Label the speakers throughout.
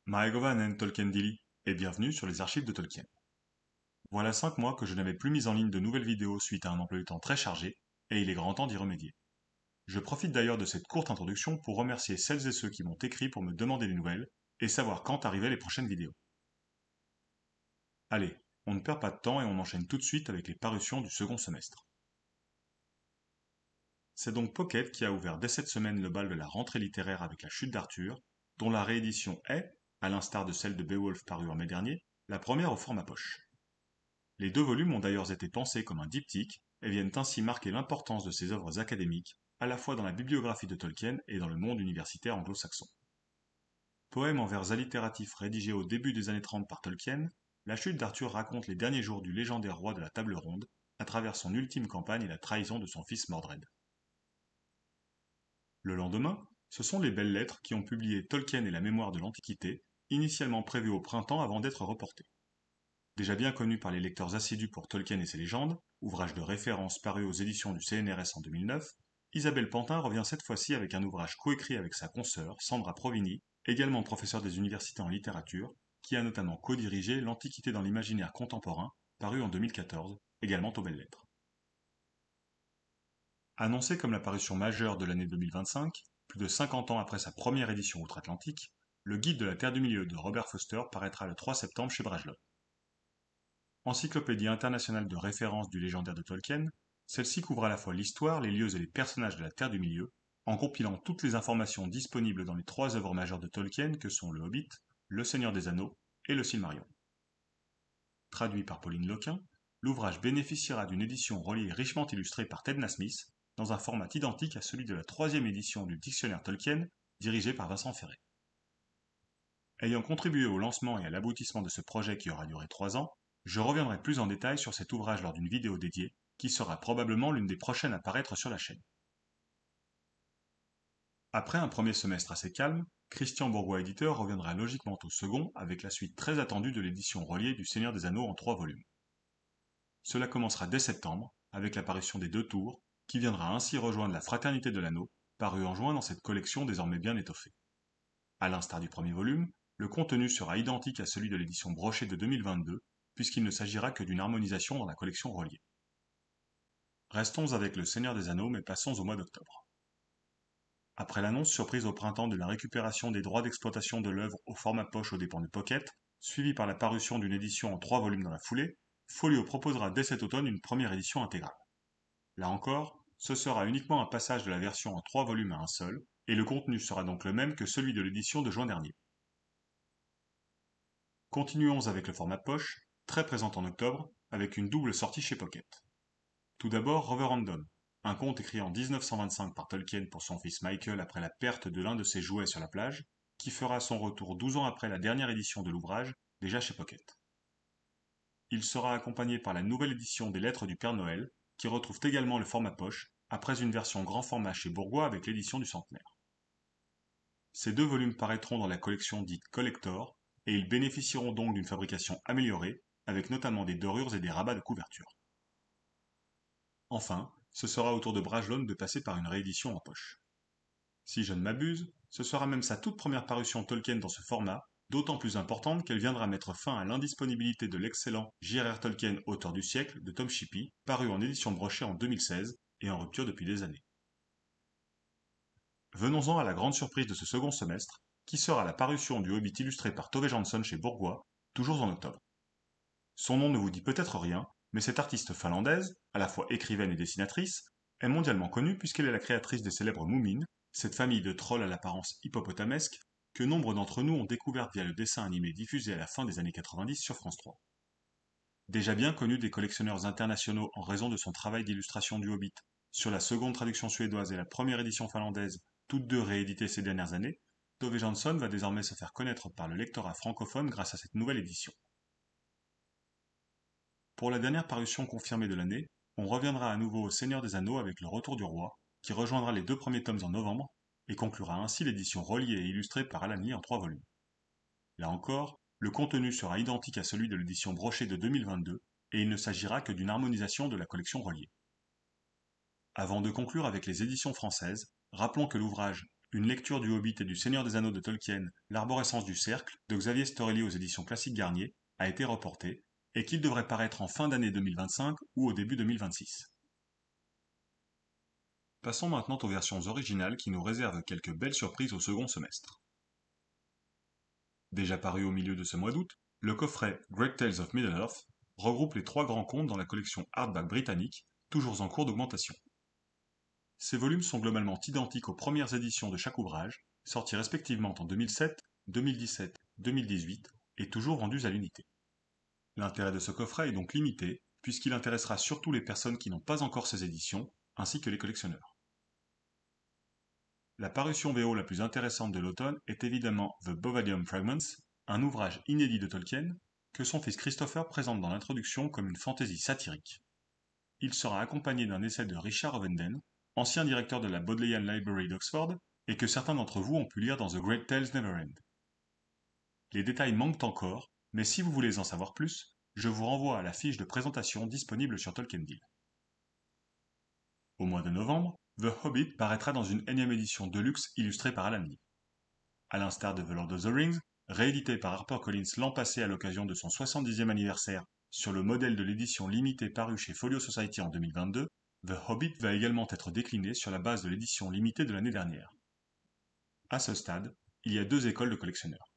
Speaker 1: Maegovanen Tolkien et bienvenue sur les archives de Tolkien. Voilà 5 mois que je n'avais plus mis en ligne de nouvelles vidéos suite à un emploi du temps très chargé, et il est grand temps d'y remédier. Je profite d'ailleurs de cette courte introduction pour remercier celles et ceux qui m'ont écrit pour me demander des nouvelles, et savoir quand arrivaient les prochaines vidéos. Allez, on ne perd pas de temps et on enchaîne tout de suite avec les parutions du second semestre. C'est donc Pocket qui a ouvert dès cette semaine le bal de la rentrée littéraire avec La Chute d'Arthur, dont la réédition est, à l'instar de celle de Beowulf parue en mai dernier, la première au format poche. Les deux volumes ont d'ailleurs été pensés comme un diptyque et viennent ainsi marquer l'importance de ces œuvres académiques, à la fois dans la bibliographie de Tolkien et dans le monde universitaire anglo-saxon. Poème en vers allitératifs rédigé au début des années 30 par Tolkien, La Chute d'Arthur raconte les derniers jours du légendaire roi de la Table Ronde, à travers son ultime campagne et la trahison de son fils Mordred. Le lendemain, ce sont les belles lettres qui ont publié Tolkien et la mémoire de l'Antiquité, initialement prévues au printemps avant d'être reportées. Déjà bien connu par les lecteurs assidus pour Tolkien et ses légendes, ouvrage de référence paru aux éditions du CNRS en 2009, Isabelle Pantin revient cette fois-ci avec un ouvrage coécrit avec sa consoeur, Sandra Provini, également professeure des universités en littérature, qui a notamment co-dirigé L'Antiquité dans l'imaginaire contemporain, paru en 2014, également aux belles lettres. Annoncé comme la parution majeure de l'année 2025, plus de 50 ans après sa première édition outre-Atlantique, le Guide de la Terre du Milieu de Robert Foster paraîtra le 3 septembre chez Brajlov. Encyclopédie internationale de référence du légendaire de Tolkien, celle-ci couvre à la fois l'histoire, les lieux et les personnages de la Terre du Milieu, en compilant toutes les informations disponibles dans les 3 œuvres majeures de Tolkien que sont Le Hobbit, Le Seigneur des Anneaux et Le Silmarillion. Traduit par Pauline Loquin, l'ouvrage bénéficiera d'une édition reliée richement illustrée par Ted Nasmith, dans un format identique à celui de la 3e édition du Dictionnaire Tolkien, dirigé par Vincent Ferré. Ayant contribué au lancement et à l'aboutissement de ce projet qui aura duré 3 ans, je reviendrai plus en détail sur cet ouvrage lors d'une vidéo dédiée, qui sera probablement l'une des prochaines à paraître sur la chaîne. Après un premier semestre assez calme, Christian Bourgois éditeur reviendra logiquement au second avec la suite très attendue de l'édition reliée du Seigneur des Anneaux en 3 volumes. Cela commencera dès septembre, avec l'apparition des 2 tours, qui viendra ainsi rejoindre la Fraternité de l'Anneau, parue en juin dans cette collection désormais bien étoffée. À l'instar du premier volume, le contenu sera identique à celui de l'édition brochée de 2022, puisqu'il ne s'agira que d'une harmonisation dans la collection reliée. Restons avec le Seigneur des Anneaux, mais passons au mois d'octobre. Après l'annonce surprise au printemps de la récupération des droits d'exploitation de l'œuvre au format poche aux dépens de Pocket, suivie par la parution d'une édition en 3 volumes dans la foulée, Folio proposera dès cet automne une première édition intégrale. Là encore, ce sera uniquement un passage de la version en 3 volumes à un seul, et le contenu sera donc le même que celui de l'édition de juin dernier. Continuons avec le format poche, très présent en octobre, avec une double sortie chez Pocket. Tout d'abord, Roverandom, un conte écrit en 1925 par Tolkien pour son fils Michael après la perte de l'un de ses jouets sur la plage, qui fera son retour 12 ans après la dernière édition de l'ouvrage, déjà chez Pocket. Il sera accompagné par la nouvelle édition des Lettres du Père Noël, qui retrouve également le format poche, après une version grand format chez Bourgois avec l'édition du centenaire. Ces 2 volumes paraîtront dans la collection dite Collector, et ils bénéficieront donc d'une fabrication améliorée, avec notamment des dorures et des rabats de couverture. Enfin, ce sera au tour de Brajlon de passer par une réédition en poche. Si je ne m'abuse, ce sera même sa toute première parution Tolkien dans ce format, d'autant plus importante qu'elle viendra mettre fin à l'indisponibilité de l'excellent J.R.R. Tolkien, auteur du siècle, de Tom Shippey, paru en édition brochée en 2016 et en rupture depuis des années. Venons-en à la grande surprise de ce second semestre, qui sera la parution du Hobbit illustré par Tove Jansson chez Bourgois, toujours en octobre. Son nom ne vous dit peut-être rien, mais cette artiste finlandaise, à la fois écrivaine et dessinatrice, est mondialement connue puisqu'elle est la créatrice des célèbres Moomin, cette famille de trolls à l'apparence hippopotamesque que nombre d'entre nous ont découvert via le dessin animé diffusé à la fin des années 90 sur France 3. Déjà bien connue des collectionneurs internationaux en raison de son travail d'illustration du Hobbit, sur la seconde traduction suédoise et la première édition finlandaise, toutes 2 rééditées ces dernières années, Tove Jansson va désormais se faire connaître par le lectorat francophone grâce à cette nouvelle édition. Pour la dernière parution confirmée de l'année, on reviendra à nouveau au Seigneur des Anneaux avec le Retour du Roi, qui rejoindra les 2 premiers tomes en novembre, et conclura ainsi l'édition reliée et illustrée par Alan Lee en 3 volumes. Là encore, le contenu sera identique à celui de l'édition brochée de 2022, et il ne s'agira que d'une harmonisation de la collection reliée. Avant de conclure avec les éditions françaises, rappelons que l'ouvrage une lecture du Hobbit et du Seigneur des Anneaux de Tolkien, L'arborescence du cercle, de Xavier Storelli aux éditions Classiques Garnier, a été reporté, et qu'il devrait paraître en fin d'année 2025 ou au début 2026. Passons maintenant aux versions originales qui nous réservent quelques belles surprises au second semestre. Déjà paru au milieu de ce mois d'août, le coffret Great Tales of Middle-earth regroupe les 3 grands contes dans la collection hardback britannique, toujours en cours d'augmentation. Ces volumes sont globalement identiques aux premières éditions de chaque ouvrage, sortis respectivement en 2007, 2017, 2018 et toujours vendus à l'unité. L'intérêt de ce coffret est donc limité, puisqu'il intéressera surtout les personnes qui n'ont pas encore ces éditions, ainsi que les collectionneurs. La parution VO la plus intéressante de l'automne est évidemment The Bovadium Fragments, un ouvrage inédit de Tolkien, que son fils Christopher présente dans l'introduction comme une fantaisie satirique. Il sera accompagné d'un essai de Richard Ovenden, ancien directeur de la Bodleian Library d'Oxford, et que certains d'entre vous ont pu lire dans The Great Tales Never End. Les détails manquent encore, mais si vous voulez en savoir plus, je vous renvoie à la fiche de présentation disponible sur Tolkienville. Au mois de novembre, The Hobbit paraîtra dans une énième édition deluxe illustrée par Alan Lee. À l'instar de The Lord of the Rings, réédité par HarperCollins l'an passé à l'occasion de son 70e anniversaire sur le modèle de l'édition limitée parue chez Folio Society en 2022, The Hobbit va également être décliné sur la base de l'édition limitée de l'année dernière. À ce stade, il y a 2 écoles de collectionneurs.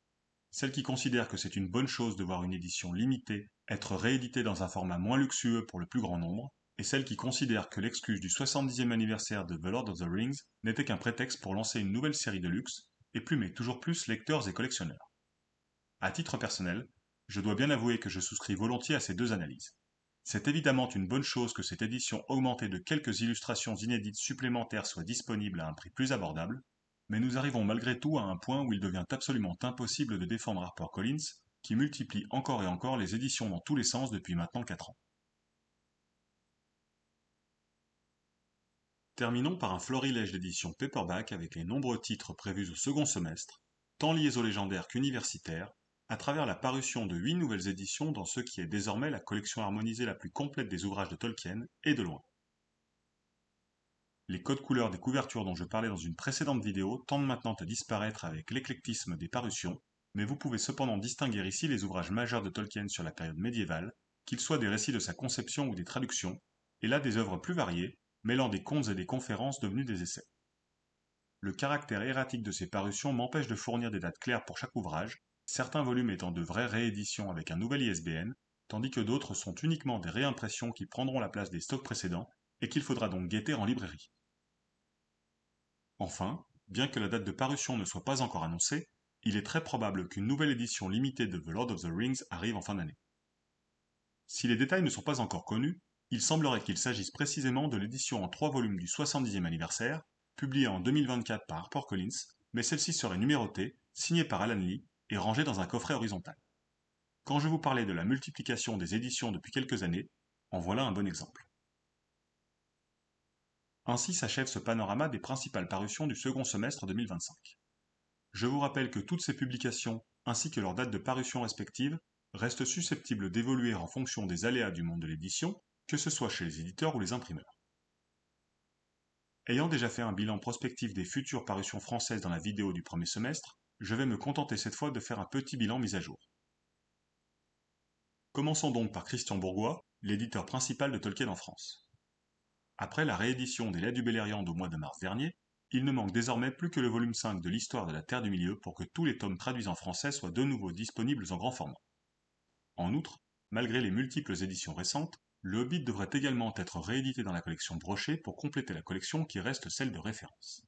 Speaker 1: Celles qui considèrent que c'est une bonne chose de voir une édition limitée être rééditée dans un format moins luxueux pour le plus grand nombre, et celles qui considèrent que l'excuse du 70e anniversaire de The Lord of the Rings n'était qu'un prétexte pour lancer une nouvelle série de luxe, et plumer toujours plus lecteurs et collectionneurs. À titre personnel, je dois bien avouer que je souscris volontiers à ces 2 analyses. C'est évidemment une bonne chose que cette édition augmentée de quelques illustrations inédites supplémentaires soit disponible à un prix plus abordable, mais nous arrivons malgré tout à un point où il devient absolument impossible de défendre HarperCollins, qui multiplie encore et encore les éditions dans tous les sens depuis maintenant 4 ans. Terminons par un florilège d'éditions paperback avec les nombreux titres prévus au second semestre, tant liés aux légendaires qu'universitaires, à travers la parution de 8 nouvelles éditions dans ce qui est désormais la collection harmonisée la plus complète des ouvrages de Tolkien, et de loin. Les codes couleurs des couvertures dont je parlais dans une précédente vidéo tendent maintenant à disparaître avec l'éclectisme des parutions, mais vous pouvez cependant distinguer ici les ouvrages majeurs de Tolkien sur la période médiévale, qu'ils soient des récits de sa conception ou des traductions, et là des œuvres plus variées, mêlant des contes et des conférences devenus des essais. Le caractère erratique de ces parutions m'empêche de fournir des dates claires pour chaque ouvrage, certains volumes étant de vraies rééditions avec un nouvel ISBN, tandis que d'autres sont uniquement des réimpressions qui prendront la place des stocks précédents et qu'il faudra donc guetter en librairie. Enfin, bien que la date de parution ne soit pas encore annoncée, il est très probable qu'une nouvelle édition limitée de The Lord of the Rings arrive en fin d'année. Si les détails ne sont pas encore connus, il semblerait qu'il s'agisse précisément de l'édition en 3 volumes du 70e anniversaire, publiée en 2024 par HarperCollins, mais celle-ci serait numérotée, signée par Alan Lee et rangée dans un coffret horizontal. Quand je vous parlais de la multiplication des éditions depuis quelques années, en voilà un bon exemple. Ainsi s'achève ce panorama des principales parutions du second semestre 2025. Je vous rappelle que toutes ces publications, ainsi que leurs dates de parution respectives, restent susceptibles d'évoluer en fonction des aléas du monde de l'édition, que ce soit chez les éditeurs ou les imprimeurs. Ayant déjà fait un bilan prospectif des futures parutions françaises dans la vidéo du premier semestre, je vais me contenter cette fois de faire un petit bilan mis à jour. Commençons donc par Christian Bourgois, l'éditeur principal de Tolkien en France. Après la réédition des Laits du Beleriand au mois de mars dernier, il ne manque désormais plus que le volume 5 de l'Histoire de la Terre du Milieu pour que tous les tomes traduits en français soient de nouveau disponibles en grand format. En outre, malgré les multiples éditions récentes, le Hobbit devrait également être réédité dans la collection Brochet pour compléter la collection qui reste celle de référence.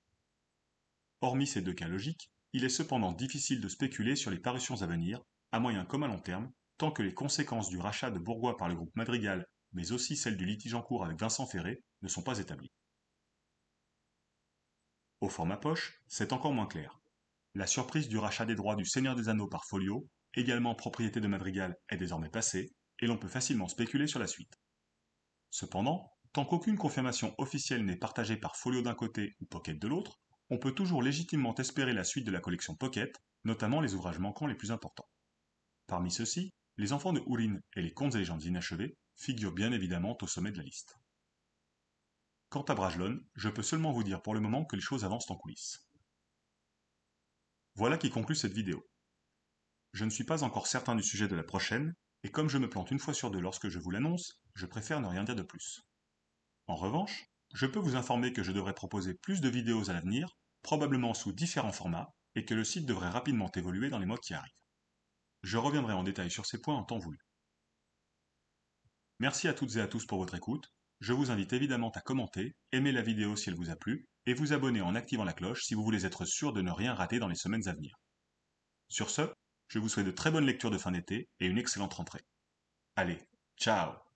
Speaker 1: Hormis ces 2 cas logiques, il est cependant difficile de spéculer sur les parutions à venir, à moyen comme à long terme, tant que les conséquences du rachat de Bourgois par le groupe Madrigal, mais aussi celles du litige en cours avec Vincent Ferré, ne sont pas établies. Au format poche, c'est encore moins clair. La surprise du rachat des droits du Seigneur des Anneaux par Folio, également propriété de Madrigal, est désormais passée, et l'on peut facilement spéculer sur la suite. Cependant, tant qu'aucune confirmation officielle n'est partagée par Folio d'un côté ou Pocket de l'autre, on peut toujours légitimement espérer la suite de la collection Pocket, notamment les ouvrages manquants les plus importants. Parmi ceux-ci, Les Enfants de Húrin et Les Contes et légendes inachevées figurent bien évidemment au sommet de la liste. Quant à Brajlon, je peux seulement vous dire pour le moment que les choses avancent en coulisses. Voilà qui conclut cette vidéo. Je ne suis pas encore certain du sujet de la prochaine, et comme je me plante une fois sur deux lorsque je vous l'annonce, je préfère ne rien dire de plus. En revanche, je peux vous informer que je devrais proposer plus de vidéos à l'avenir, probablement sous différents formats, et que le site devrait rapidement évoluer dans les mois qui arrivent. Je reviendrai en détail sur ces points en temps voulu. Merci à toutes et à tous pour votre écoute. Je vous invite évidemment à commenter, aimer la vidéo si elle vous a plu, et vous abonner en activant la cloche si vous voulez être sûr de ne rien rater dans les semaines à venir. Sur ce, je vous souhaite de très bonnes lectures de fin d'été et une excellente rentrée. Allez, ciao!